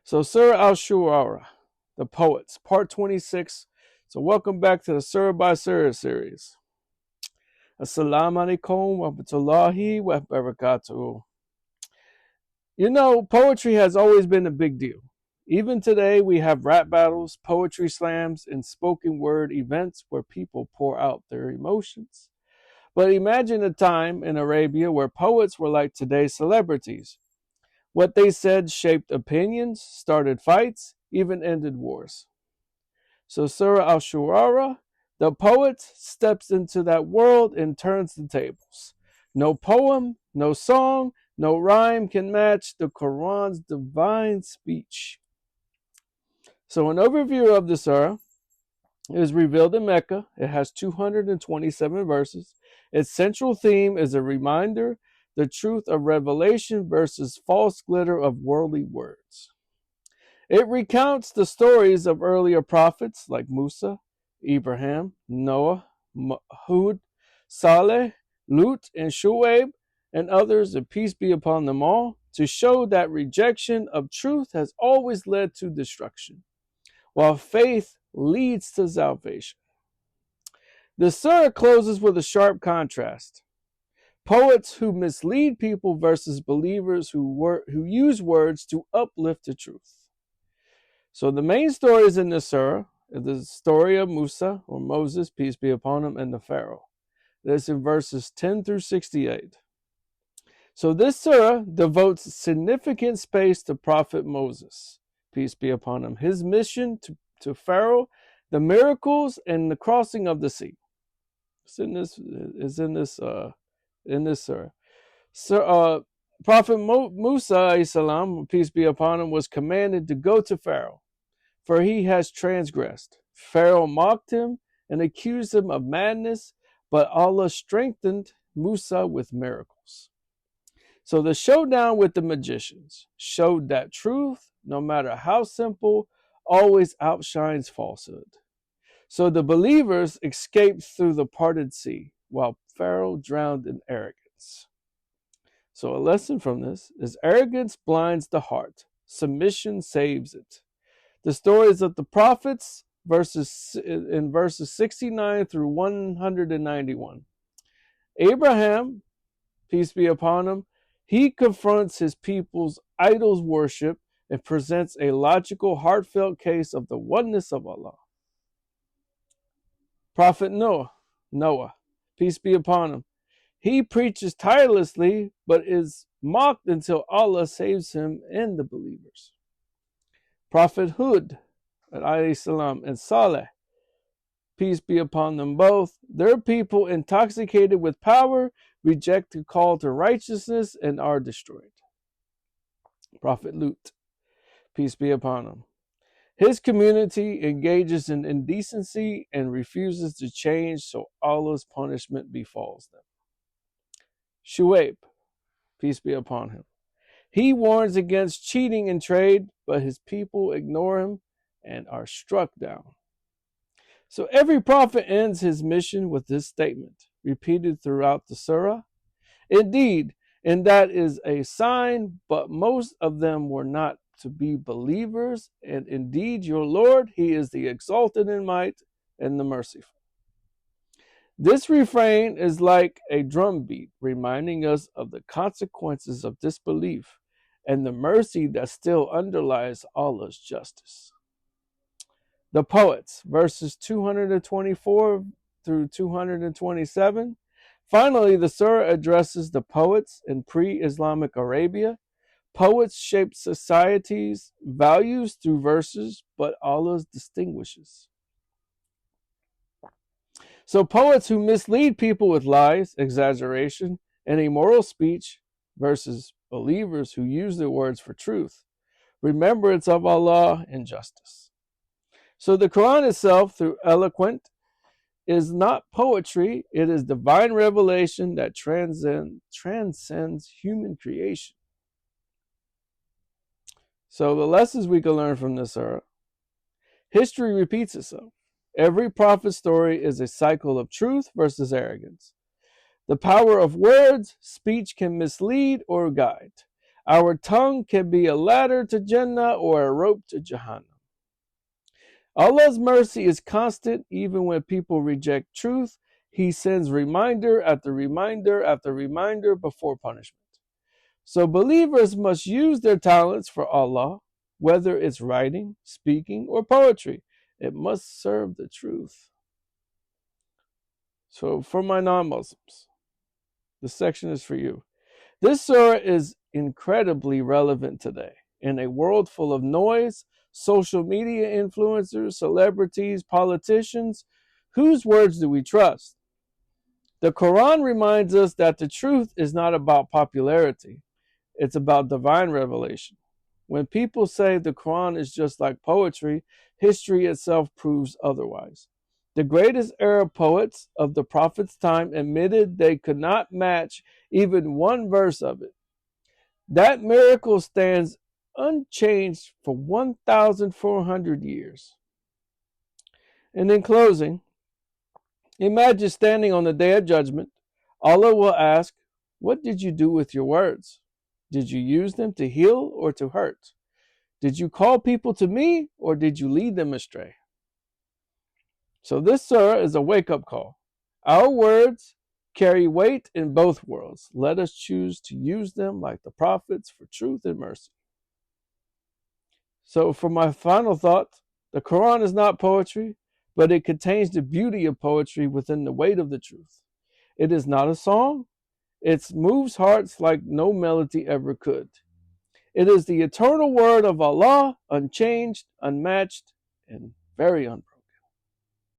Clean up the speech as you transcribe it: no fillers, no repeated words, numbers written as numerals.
So Surah Ash Shu'ara, the poets, part 26. So welcome back to the Surah by Surah series. Assalamu alaikum wa rahmatullahi wa barakatuh. You know, poetry has always been a big deal. Even today, we have rap battles, poetry slams, and spoken word events where people pour out their emotions. But imagine a time in Arabia where poets were like today's celebrities. What they said shaped opinions, started fights, even ended wars. So Surah Ash Shu'ara, the poet, steps into that world and turns the tables. No poem, no song, no rhyme can match the Quran's divine speech. So an overview of the surah is revealed in Mecca. It has 227 verses. Its central theme is a reminder the truth of revelation versus false glitter of worldly words. It recounts the stories of earlier prophets like Musa, Abraham, Noah, Hud, Saleh, Lut, and Shu'aib, and others, and peace be upon them all, to show that rejection of truth has always led to destruction, while faith leads to salvation. The surah closes with a sharp contrast. Poets who mislead people versus believers who use words to uplift the truth. So the main stories in this surah is the story of Musa, or Moses, peace be upon him, and the Pharaoh. That's in verses 10 through 68. So this surah devotes significant space to Prophet Moses, peace be upon him, his mission to Pharaoh, the miracles, and the crossing of the sea. It's in this surah. So, Prophet Musa, salam, peace be upon him, was commanded to go to Pharaoh, for he has transgressed. Pharaoh mocked him and accused him of madness, but Allah strengthened Musa with miracles. So the showdown with the magicians showed that truth, no matter how simple, always outshines falsehood. So the believers escaped through the parted sea, while Pharaoh drowned in arrogance. So a lesson from this is arrogance blinds the heart, submission saves it. The stories of the prophets, in verses 69 through 191. Abraham, peace be upon him, he confronts his people's idols worship and presents a logical, heartfelt case of the oneness of Allah. Prophet Noah, peace be upon him, he preaches tirelessly but is mocked until Allah saves him and the believers. Prophet Hud, salam, and Saleh, peace be upon them both, their people intoxicated with power reject the call to righteousness and are destroyed. Prophet Lut, peace be upon him, his community engages in indecency and refuses to change, so Allah's punishment befalls them. Shu'aib, peace be upon him, he warns against cheating in trade, but his people ignore him and are struck down. So every prophet ends his mission with this statement, repeated throughout the surah. Indeed, and that is a sign, but most of them were not to be believers, and indeed your Lord, he is the exalted in might and the merciful. This refrain is like a drumbeat, reminding us of the consequences of disbelief and the mercy that still underlies Allah's justice. The poets, verses 224 through 227. Finally, the surah addresses the poets in pre-Islamic Arabia. Poets shape society's values through verses, but Allah distinguishes. So poets who mislead people with lies, exaggeration, and immoral speech versus believers who use their words for truth, remembrance of Allah, and justice. So the Quran itself, through eloquent, is not poetry. It is divine revelation that transcends human creation. So the lessons we can learn from this are: history repeats itself. Every prophet story is a cycle of truth versus arrogance. The power of words, speech can mislead or guide. Our tongue can be a ladder to Jannah or a rope to Jahannam. Allah's mercy is constant even when people reject truth. He sends reminder after reminder after reminder before punishment. So believers must use their talents for Allah, whether it's writing, speaking, or poetry. It must serve the truth. So for my non-Muslims, this section is for you. This surah is incredibly relevant today. In a world full of noise, social media influencers, celebrities, politicians, whose words do we trust? The Quran reminds us that the truth is not about popularity. It's about divine revelation. When people say the Quran is just like poetry, history itself proves otherwise. The greatest Arab poets of the Prophet's time admitted they could not match even one verse of it. That miracle stands unchanged for 1,400 years. And in closing, imagine standing on the Day of Judgment. Allah will ask, what did you do with your words? Did you use them to heal or to hurt? Did you call people to me or did you lead them astray? So this surah is a wake-up call. Our words carry weight in both worlds. Let us choose to use them like the prophets for truth and mercy. So for my final thought, the Quran is not poetry, but it contains the beauty of poetry within the weight of the truth. It is not a song. It moves hearts like no melody ever could. It is the eternal word of Allah, unchanged, unmatched, and very unbreakable.